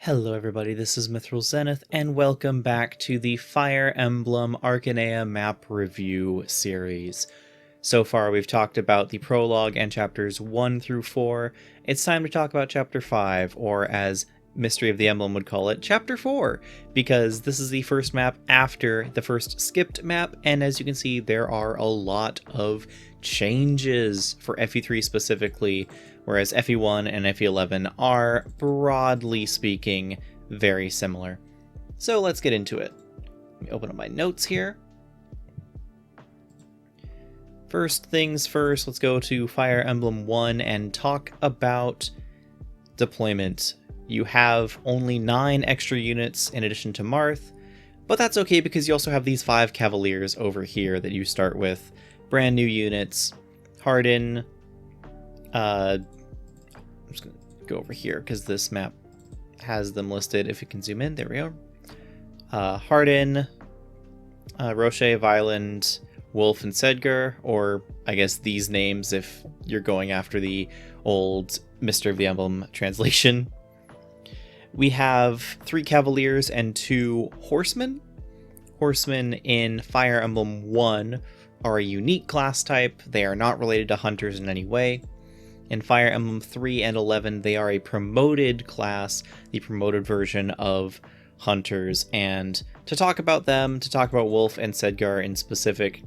Hello everybody, this is Mithril Zenith, and welcome back to the Fire Emblem Archanea map review series. So far we've talked about the prologue and chapters 1 through 4. It's time to talk about chapter 5, or as Mystery of the Emblem would call it, chapter 4, because this is the first map after the first skipped map, and as you can see there are a lot of changes for FE3 specifically, whereas FE1 and FE11 are, broadly speaking, very similar. So let's get into it. Let me open up my notes here. First things first, let's go to Fire Emblem 1 and talk about deployment. You have only 9 extra units in addition to Marth, but that's okay because you also have these 5 Cavaliers over here that you start with. Brand new units. Hardin, I'm just going to go over here because this map has them listed. If you can zoom in, there we go. Hardin, Roche, Violent, Wolf, and Sedgar, or I guess these names if you're going after the old Mystery of the Emblem translation. We have 3 Cavaliers and 2 Horsemen. Horsemen in Fire Emblem 1 are a unique class type. They are not related to Hunters in any way. In Fire Emblem 3 and 11, they are a promoted class, the promoted version of Hunters. And to talk about them, to talk about Wolf and Sedgar in specific,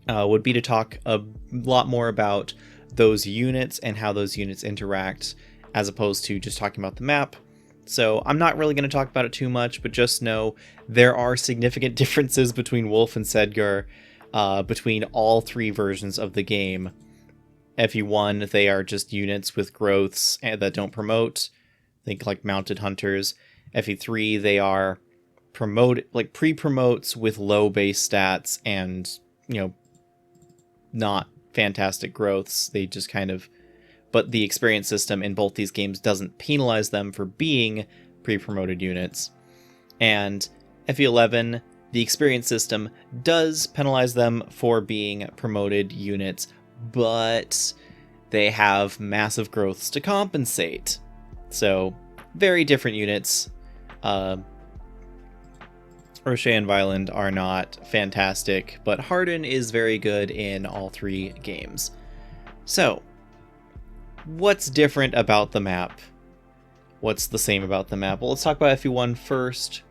would be to talk a lot more about those units and how those units interact, as opposed to just talking about the map. So I'm not really going to talk about it too much, but just know there are significant differences between Wolf and Sedgar, between all 3 versions of the game. FE1, they are just units with growths that don't promote. Think like mounted hunters. FE3, they are pre-promotes with low base stats and, not fantastic growths. They just kind of... But the experience system in both these games doesn't penalize them for being pre-promoted units. And FE11, the experience system does penalize them for being promoted units, but they have massive growths to compensate. So, very different units. Roche and Violent are not fantastic, but Hardin is very good in all 3 games. So, what's different about the map? What's the same about the map? Well, let's talk about FE1 first.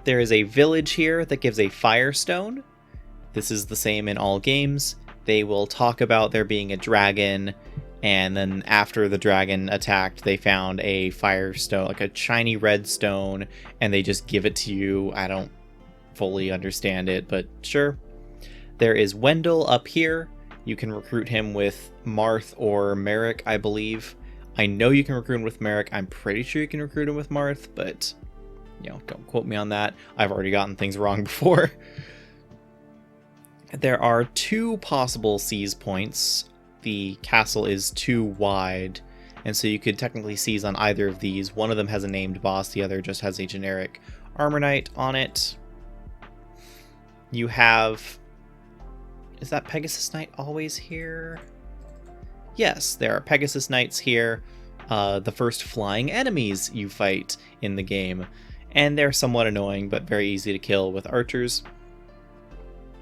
There is a village here that gives a Firestone. This is the same in all games. They will talk about there being a dragon, and then after the dragon attacked, they found a Firestone, like a shiny red stone, and they just give it to you. I don't fully understand it, but sure. There is Wendell up here. You can recruit him with Marth or Merrick, I believe. I know you can recruit him with Merrick. I'm pretty sure you can recruit him with Marth, but, don't quote me on that. I've already gotten things wrong before. There are 2 possible seize points. The castle is too wide, and so you could technically seize on either of these. One of them has a named boss, the other just has a generic Armor Knight on it. You have... Is that Pegasus Knight always here? Yes, there are Pegasus Knights here, the first flying enemies you fight in the game, and they're somewhat annoying but very easy to kill with archers.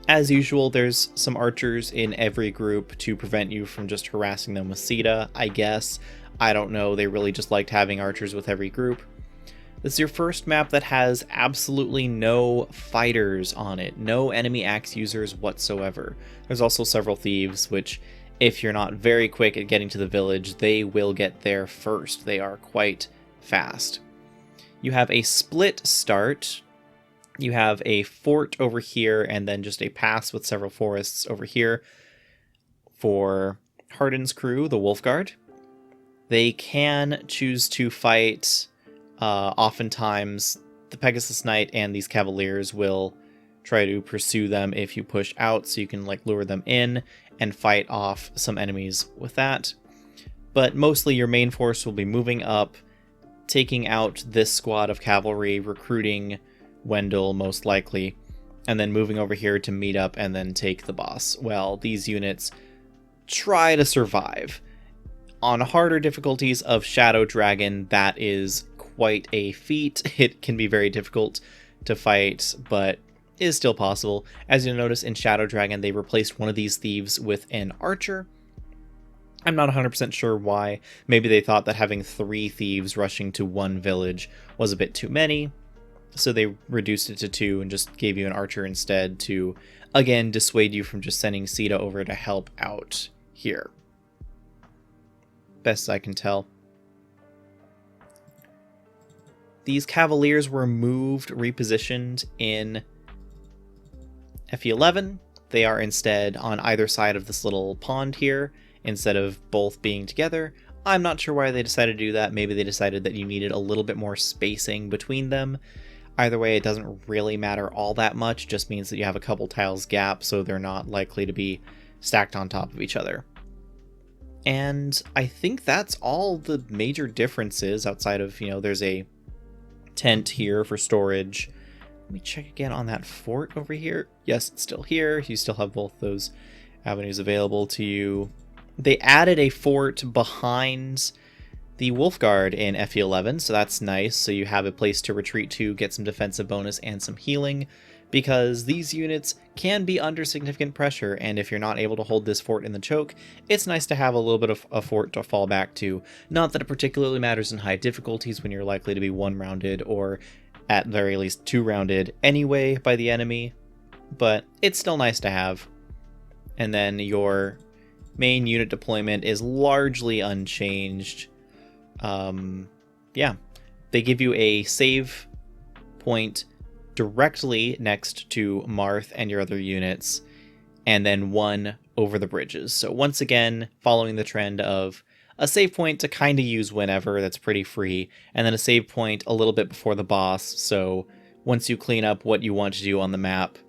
As usual, there's some archers in every group to prevent you from just harassing them with Sita, I guess. I don't know, they really just liked having archers with every group. This is your first map that has absolutely no fighters on it, no enemy axe users whatsoever. There's also several thieves, which, if you're not very quick at getting to the village, they will get there first. They are quite fast. You have a split start. You have a fort over here, and then just a pass with several forests over here for Hardin's crew, the Wolf Guard. They can choose to fight. Oftentimes, the Pegasus Knight and these Cavaliers will try to pursue them if you push out, so you can lure them in and fight off some enemies with that. But mostly your main force will be moving up, taking out this squad of cavalry, recruiting Wendell most likely, and then moving over here to meet up and then take the boss. Well, these units try to survive. On harder difficulties of Shadow Dragon, that is quite a feat. It can be very difficult to fight, but is still possible. As you'll notice in Shadow Dragon, they replaced one of these thieves with an archer. I'm not 100% sure why. Maybe they thought that having 3 thieves rushing to one village was a bit too many, so they reduced it to 2 and just gave you an archer instead to, again, dissuade you from just sending Sita over to help out here. Best I can tell. These Cavaliers were moved, repositioned in FE11. They are instead on either side of this little pond here, instead of both being together. I'm not sure why they decided to do that. Maybe they decided that you needed a little bit more spacing between them. Either way, it doesn't really matter all that much. Just means that you have a couple tiles gap, so they're not likely to be stacked on top of each other. And I think that's all the major differences outside of, there's a tent here for storage. Let me check again on that fort over here. Yes, it's still here. You still have both those avenues available to you. They added a fort behind the Wolf Guard in FE11, so that's nice. So you have a place to retreat to, get some defensive bonus and some healing, because these units can be under significant pressure, and if you're not able to hold this fort in the choke, it's nice to have a little bit of a fort to fall back to. Not that it particularly matters in high difficulties when you're likely to be 1-rounded or at very least 2-rounded anyway by the enemy, but it's still nice to have. And then your main unit deployment is largely unchanged. Yeah, they give you a save point directly next to Marth and your other units, and then one over the bridges. So once again, following the trend of a save point to kind of use whenever, that's pretty free, and then a save point a little bit before the boss, so once you clean up what you want to do on the map,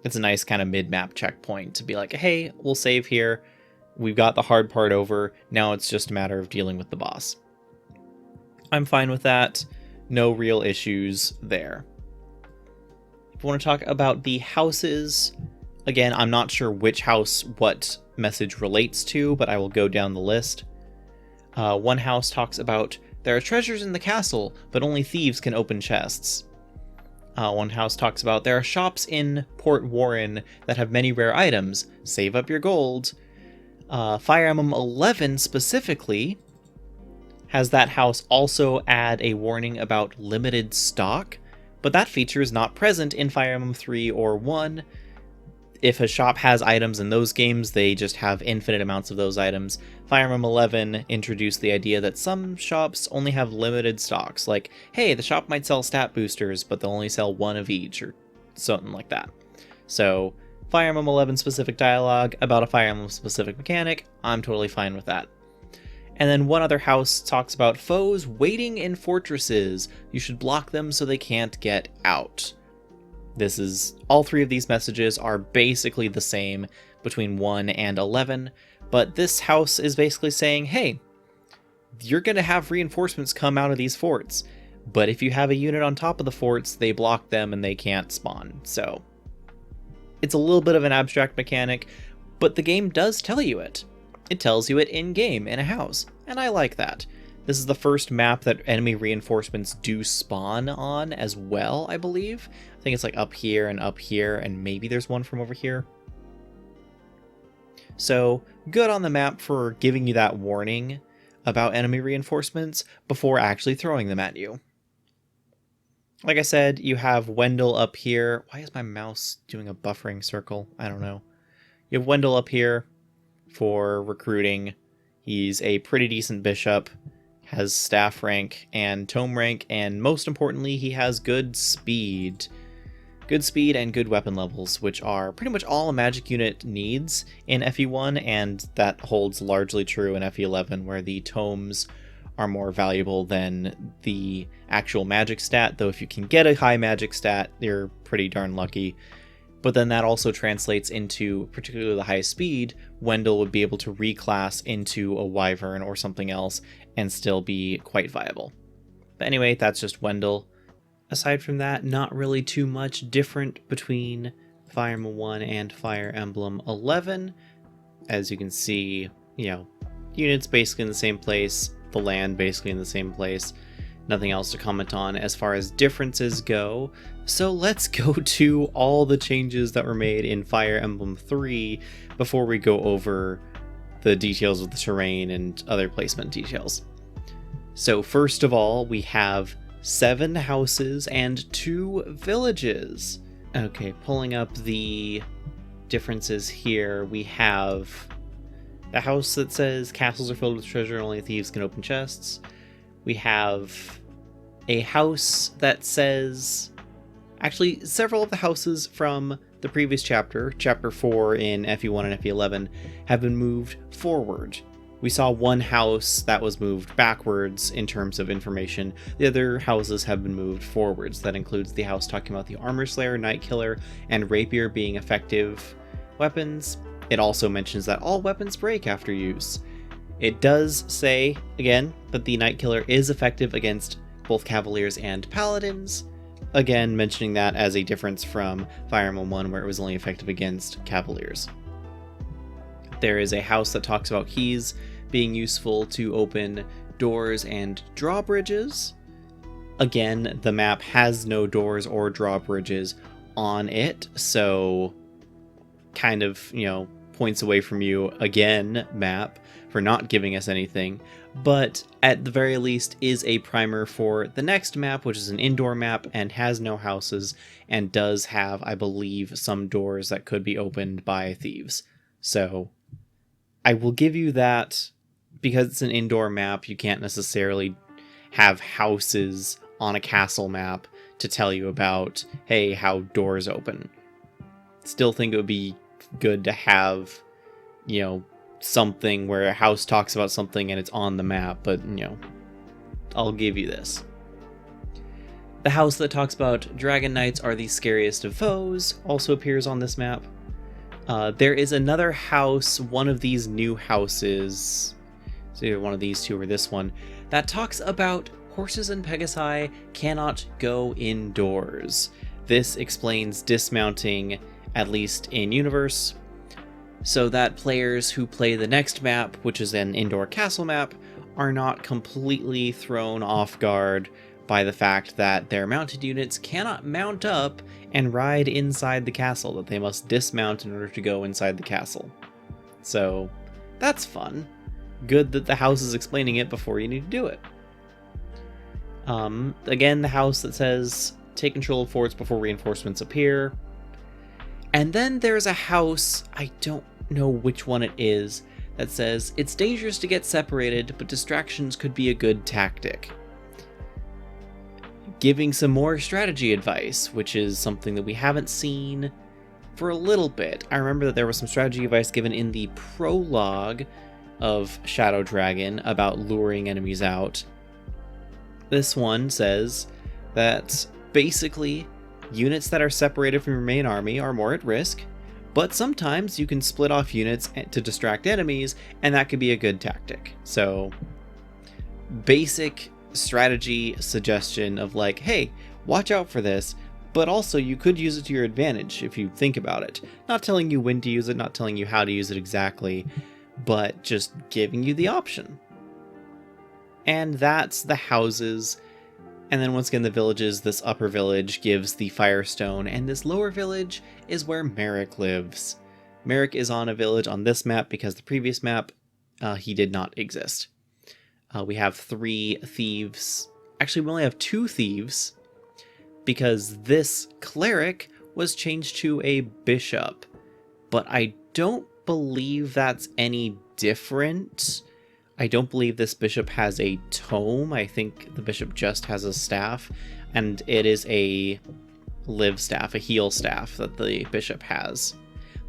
it's a nice kind of mid-map checkpoint to be like, hey, we'll save here, we've got the hard part over, now it's just a matter of dealing with the boss. I'm fine with that, no real issues there. If you want to talk about the houses, again, I'm not sure which house what message relates to, but I will go down the list. One house talks about, there are treasures in the castle, but only thieves can open chests. One house talks about, there are shops in Port Warren that have many rare items, save up your gold. Fire Emblem 11 specifically has that house also add a warning about limited stock, but that feature is not present in Fire Emblem 3 or 1. If a shop has items in those games, they just have infinite amounts of those items. Fire Emblem 11 introduced the idea that some shops only have limited stocks, like, hey, the shop might sell stat boosters, but they'll only sell one of each, or something like that. So, Fire Emblem 11 specific dialogue about a Fire Emblem specific mechanic, I'm totally fine with that. And then one other house talks about foes waiting in fortresses. You should block them so they can't get out. This is, all 3 of these messages are basically the same between 1 and 11, but this house is basically saying, hey, you're going to have reinforcements come out of these forts, but if you have a unit on top of the forts, they block them and they can't spawn. So it's a little bit of an abstract mechanic, but the game does tell you it. It tells you it in-game in a house, and I like that. This is the first map that enemy reinforcements do spawn on as well, I believe. I think it's like up here, and maybe there's one from over here. So, good on the map for giving you that warning about enemy reinforcements before actually throwing them at you. Like I said, you have Wendell up here. Why is my mouse doing a buffering circle? I don't know. You have Wendell up here for recruiting. He's a pretty decent bishop, has staff rank and tome rank, and most importantly, he has good speed. Good speed and good weapon levels, which are pretty much all a magic unit needs in FE1, and that holds largely true in FE11, where the tomes are more valuable than the actual magic stat, though if you can get a high magic stat, you're pretty darn lucky. But then that also translates into, particularly the high speed, Wendell would be able to reclass into a Wyvern or something else and still be quite viable. But anyway, that's just Wendell. Aside from that, not really too much different between Fire Emblem 1 and Fire Emblem 11. As you can see, you units basically in the same place, the land basically in the same place. Nothing else to comment on as far as differences go. So let's go to all the changes that were made in Fire Emblem 3 before we go over the details of the terrain and other placement details. So first of all, we have 7 houses and 2 villages. Okay, pulling up the differences here, we have the house that says castles are filled with treasure, only thieves can open chests. We have a house that says, actually several of the houses from the previous chapter, chapter 4 in FE1 and FE11, have been moved forward. We saw one house that was moved backwards in terms of information. The other houses have been moved forwards. That includes the house talking about the Armor Slayer, Night Killer, and Rapier being effective weapons. It also mentions that all weapons break after use. It does say, again, that the Night Killer is effective against both Cavaliers and Paladins. Again, mentioning that as a difference from Fire Emblem 1, where it was only effective against Cavaliers. There is a house that talks about keys being useful to open doors and drawbridges. Again, the map has no doors or drawbridges on it, so kind of, points away from you again, map, for not giving us anything. But at the very least is a primer for the next map, which is an indoor map and has no houses and does have, I believe, some doors that could be opened by thieves. So I will give you that. Because it's an indoor map, you can't necessarily have houses on a castle map to tell you about, hey, how doors open. Still think it would be good to have, something where a house talks about something and it's on the map, but, I'll give you this. The house that talks about Dragon Knights are the scariest of foes also appears on this map. There is another house, one of these new houses, it's either one of these two or this one, that talks about horses and Pegasi cannot go indoors. This explains dismounting, at least in universe, so that players who play the next map, which is an indoor castle map, are not completely thrown off guard by the fact that their mounted units cannot mount up and ride inside the castle, that they must dismount in order to go inside the castle. So that's fun. Good that the house is explaining it before you need to do it. Again, the house that says take control of forts before reinforcements appear. And then there's a house, I don't know which one it is, that says it's dangerous to get separated, but distractions could be a good tactic. Giving some more strategy advice, which is something that we haven't seen for a little bit. I remember that there was some strategy advice given in the prologue of Shadow Dragon about luring enemies out. This one says that basically units that are separated from your main army are more at risk, but sometimes you can split off units to distract enemies, and that could be a good tactic. So, basic strategy suggestion of like, hey, watch out for this, but also you could use it to your advantage if you think about it. Not telling you when to use it, not telling you how to use it exactly, but just giving you the option. And that's the houses. And then once again, the villages. This upper village gives the Firestone, and this lower village is where Merrick lives. Merrick is on a village on this map because the previous map, he did not exist. We have 3 thieves. Actually, we only have 2 thieves because this cleric was changed to a bishop. But I don't believe that's any different. I don't believe this bishop has a tome. I think the bishop just has a staff, and it is a live staff, a heal staff that the bishop has.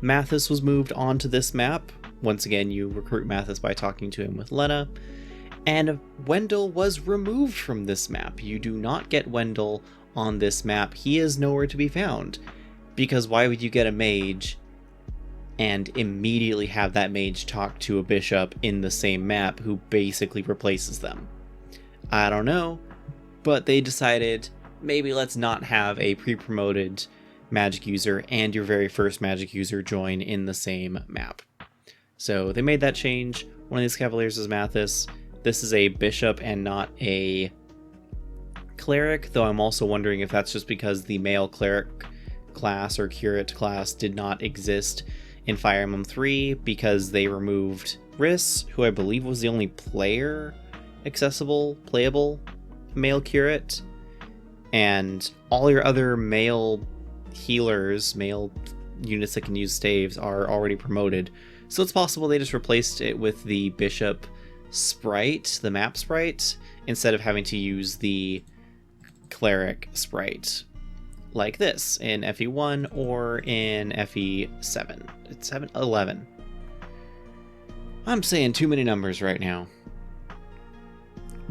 Mathis was moved onto this map. Once again, you recruit Mathis by talking to him with Lena. And Wendell was removed from this map. You do not get Wendell on this map. He is nowhere to be found. Because why would you get a mage and immediately have that mage talk to a bishop in the same map who basically replaces them? I don't know, but they decided maybe let's not have a pre-promoted magic user and your very first magic user join in the same map. So they made that change. One of these Cavaliers is Mathis. This is a bishop and not a cleric, though I'm also wondering if that's just because the male cleric class or curate class did not exist in Fire Emblem 3 because they removed Riss, who I believe was the only playable male curate, and all your other male healers, male units that can use staves, are already promoted. So it's possible they just replaced it with the bishop sprite, the map sprite, instead of having to use the cleric sprite like this in FE1 or in FE7. It's 11. I'm saying too many numbers right now.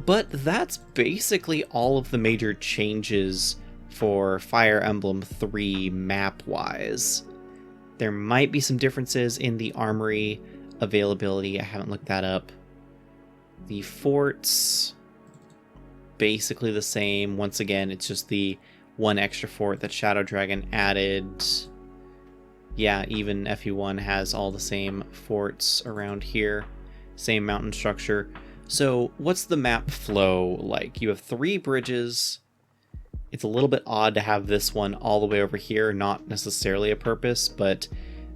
But that's basically all of the major changes for Fire Emblem 3 map-wise. There might be some differences in the armory availability. I haven't looked that up. The forts, basically the same. Once again, it's just the one extra fort that Shadow Dragon added. Yeah, even FE1 has all the same forts around here. Same mountain structure. So what's the map flow like? You have 3 bridges. It's a little bit odd to have this one all the way over here, not necessarily a purpose, but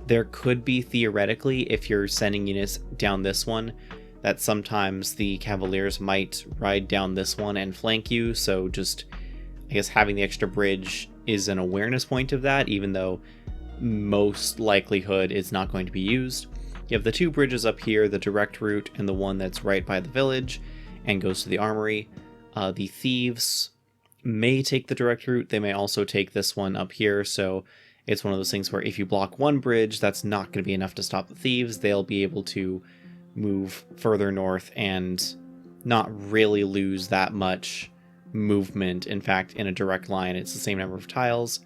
there could be theoretically, if you're sending units down this one, that sometimes the Cavaliers might ride down this one and flank you, so just, I guess, having the extra bridge is an awareness point of that, even though most likelihood it's not going to be used. You have the 2 bridges up here, the direct route and the one that's right by the village and goes to the armory. The thieves may take the direct route. They may also take this one up here, so it's one of those things where if you block one bridge, that's not going to be enough to stop the thieves. They'll be able to move further north and not really lose that much movement. In fact, in a direct line, it's the same number of tiles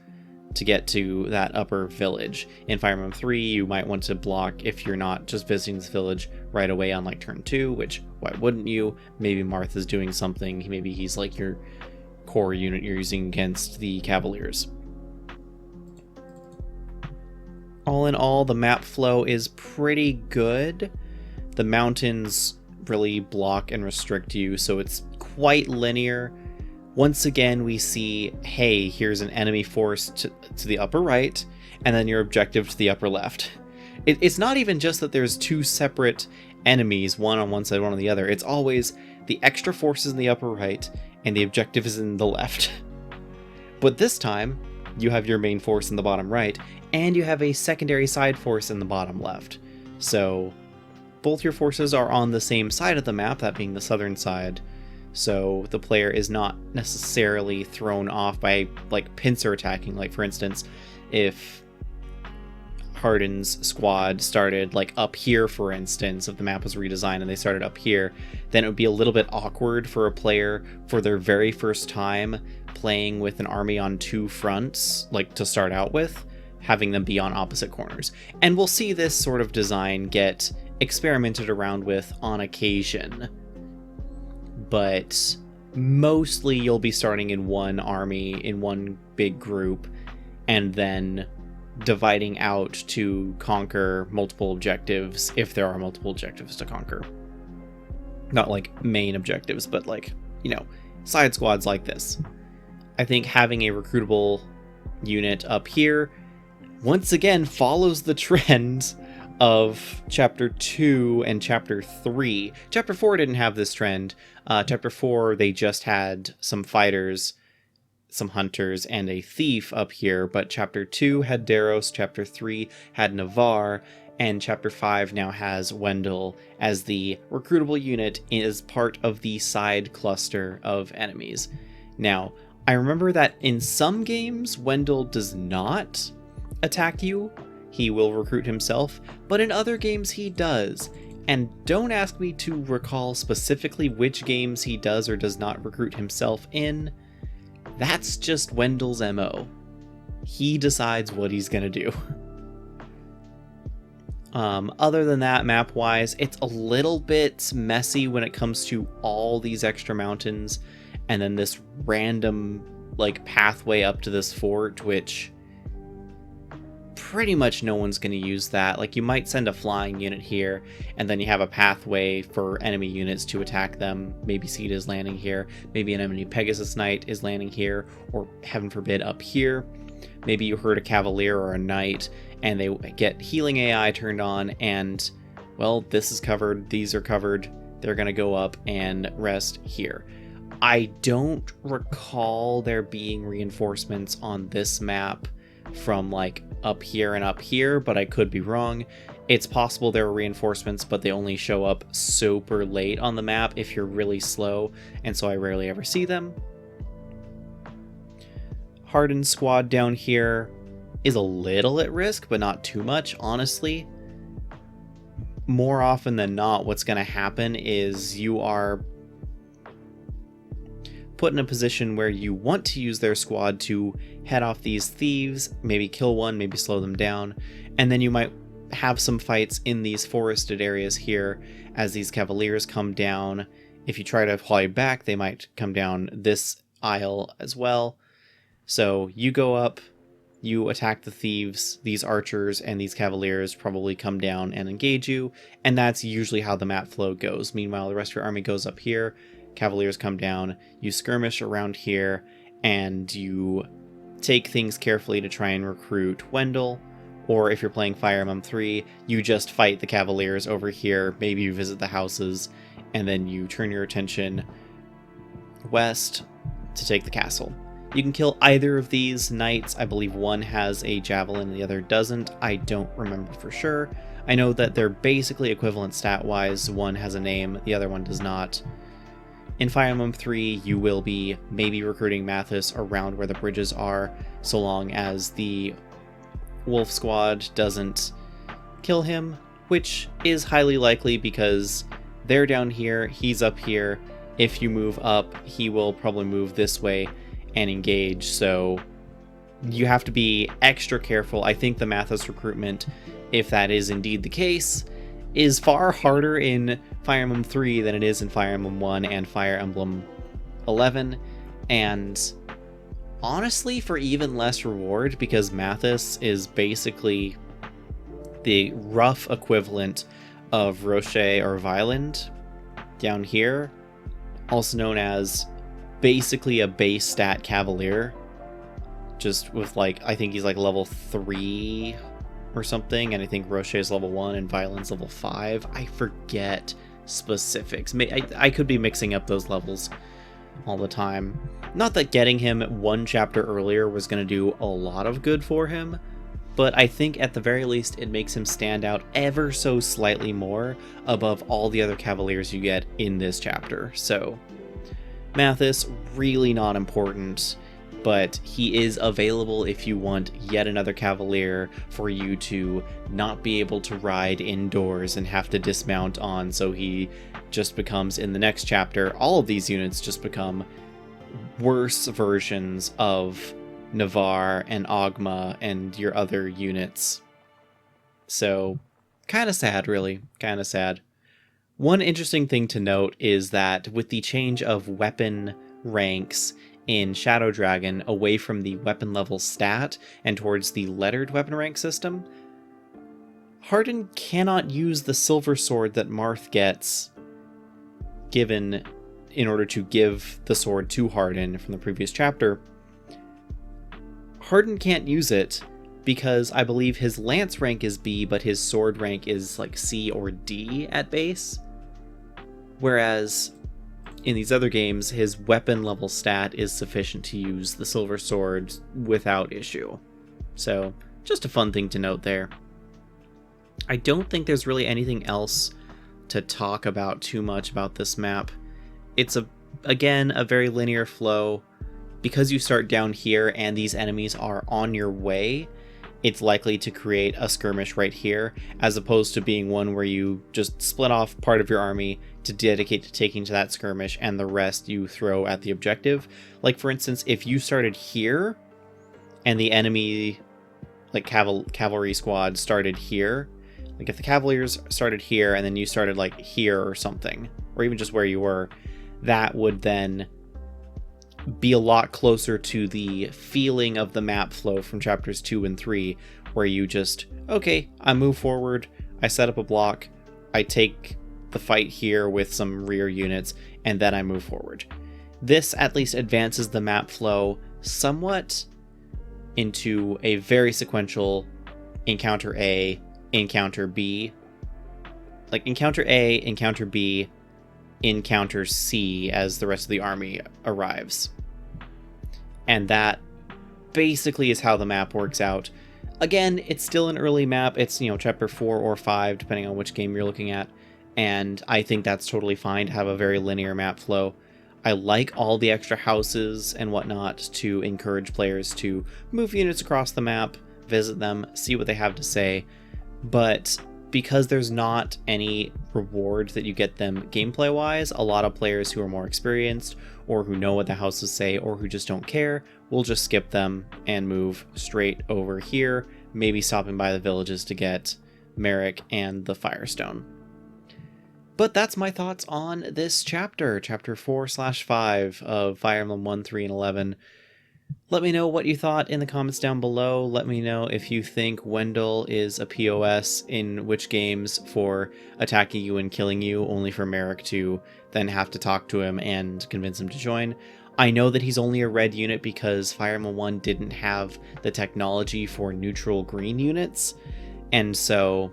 to get to that upper village. In Fire Emblem 3, you might want to block if you're not just visiting this village right away on like turn 2, which why wouldn't you? Maybe Martha's doing something. Maybe he's like your core unit you're using against the Cavaliers. All in all, the map flow is pretty good. The mountains really block and restrict you, so it's quite linear. Once again, we see, hey, here's an enemy force to the upper right, and then your objective to the upper left. It's not even just that there's 2 separate enemies, one on one side, one on the other. It's always the extra forces in the upper right, and the objective is in the left. But this time, you have your main force in the bottom right, and you have a secondary side force in the bottom left. So both your forces are on the same side of the map, that being the southern side. So the player is not necessarily thrown off by like pincer attacking. Like for instance, if Hardin's squad started like up here, for instance, if the map was redesigned and they started up here, then it would be a little bit awkward for a player for their very first time playing with an army on 2 fronts, like to start out with, having them be on opposite corners. And we'll see this sort of design get experimented around with on occasion. But mostly you'll be starting in one army, in one big group, and then dividing out to conquer multiple objectives, if there are multiple objectives to conquer. Not like main objectives, but like, you know, side squads like this. I think having a recruitable unit up here, once again, follows the trend of Chapter 2 and Chapter 3. Chapter 4 didn't have this trend. Chapter 4, they just had some fighters, some hunters, and a thief up here, but Chapter 2 had Daros, Chapter 3 had Navarre, and Chapter 5 now has Wendell as the recruitable unit as part of the side cluster of enemies. Now, I remember that in some games, Wendell does not attack you. He will recruit himself, but in other games he does. And don't ask me to recall specifically which games he does or does not recruit himself in. That's just Wendell's MO. He decides what he's gonna do. Other than that, map-wise, it's a little bit messy when it comes to all these extra mountains, and then this random, like, pathway up to this fort, which pretty much no one's going to use that. Like, you might send a flying unit here, and then you have a pathway for enemy units to attack them. Maybe Seed is landing here, maybe an enemy Pegasus Knight is landing here, or heaven forbid up here. Maybe you herd a Cavalier or a Knight, and they get healing AI turned on, and, well, this is covered, these are covered, they're going to go up and rest here. I don't recall there being reinforcements on this map from like up here and up here, but I could be wrong. It's possible there were reinforcements, but they only show up super late on the map if you're really slow, and so I rarely ever see them. Hardened squad down here is a little at risk, but not too much, honestly. More often than not, what's going to happen is you are put in a position where you want to use their squad to head off these thieves, maybe kill one, maybe slow them down, and then you might have some fights in these forested areas here as these Cavaliers come down. If you try to fly back, they might come down this aisle as well. So you go up, you attack the thieves, these archers and these Cavaliers probably come down and engage you, and that's usually how the map flow goes. Meanwhile, the rest of your army goes up here, Cavaliers come down, you skirmish around here, and you take things carefully to try and recruit Wendell. Or if you're playing Fire Emblem 3, you just fight the Cavaliers over here, maybe you visit the houses, and then you turn your attention west to take the castle. You can kill either of these knights. I believe one has a javelin and the other doesn't. I don't remember for sure. I know that they're basically equivalent stat-wise. One has a name, the other one does not. In Fire Emblem 3, you will be maybe recruiting Mathis around where the bridges are, so long as the Wolf Squad doesn't kill him, which is highly likely because they're down here, he's up here. If you move up, he will probably move this way and engage, so you have to be extra careful. I think the Mathis recruitment, if that is indeed the case, is far harder in Fire Emblem 3 than it is in Fire Emblem 1 and Fire Emblem 11, and honestly for even less reward, because Mathis is basically the rough equivalent of Roche or Violent down here, also known as basically a base stat Cavalier, just with like, I think he's like level 3 or something, and I think Roche is level 1 and Violence level 5. I forget specifics. I could be mixing up those levels all the time. Not that getting him one chapter earlier was going to do a lot of good for him, but I think at the very least it makes him stand out ever so slightly more above all the other Cavaliers you get in this chapter. So Mathis, really not important, but he is available if you want yet another Cavalier for you to not be able to ride indoors and have to dismount on, so he just becomes, in the next chapter, all of these units just become worse versions of Navarre and Ogma and your other units. So, kind of sad, really. Kind of sad. One interesting thing to note is that with the change of weapon ranks in Shadow Dragon away from the weapon level stat and towards the lettered weapon rank system, Hardin cannot use the silver sword that Marth gets given in order to give the sword to Hardin from the previous chapter. Hardin can't use it because I believe his lance rank is B, but his sword rank is like C or D at base. Whereas in these other games, his weapon level stat is sufficient to use the silver sword without issue. So, just a fun thing to note there. I don't think there's really anything else to talk about too much about this map. It's, again, a very linear flow. Because you start down here and these enemies are on your way, it's likely to create a skirmish right here, as opposed to being one where you just split off part of your army to dedicate to taking to that skirmish and the rest you throw at the objective. Like, for instance, if you started here and the enemy, like, cavalry squad started here, like if the Cavaliers started here and then you started like here or something, or even just where you were, that would then be a lot closer to the feeling of the map flow from chapters 2 and 3, where you just, okay, I move forward, I set up a block, I take the fight here with some rear units, and then I move forward. This at least advances the map flow somewhat into a very sequential encounter A, encounter B. Like encounter A, encounter B, encounter C as the rest of the army arrives. And that basically is how the map works out. Again, it's still an early map. It's, chapter 4 or 5, depending on which game you're looking at. And I think that's totally fine to have a very linear map flow. I like all the extra houses and whatnot to encourage players to move units across the map, visit them, see what they have to say. But because there's not any reward that you get them gameplay-wise, a lot of players who are more experienced, or who know what the houses say, or who just don't care, will just skip them and move straight over here, maybe stopping by the villages to get Merrick and the Firestone. But that's my thoughts on this chapter, chapter 4/5 of Fire Emblem 1, 3, and 11. Let me know what you thought in the comments down below. Let me know if you think Wendell is a POS in which games for attacking you and killing you, only for Merrick to then have to talk to him and convince him to join. I know that he's only a red unit because Fire Emblem 1 didn't have the technology for neutral green units, and so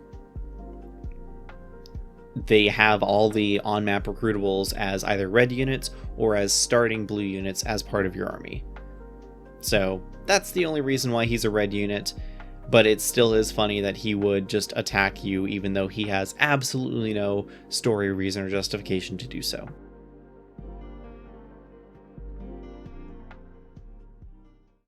they have all the on-map recruitables as either red units or as starting blue units as part of your army. So that's the only reason why he's a red unit, but it still is funny that he would just attack you even though he has absolutely no story, reason, or justification to do so.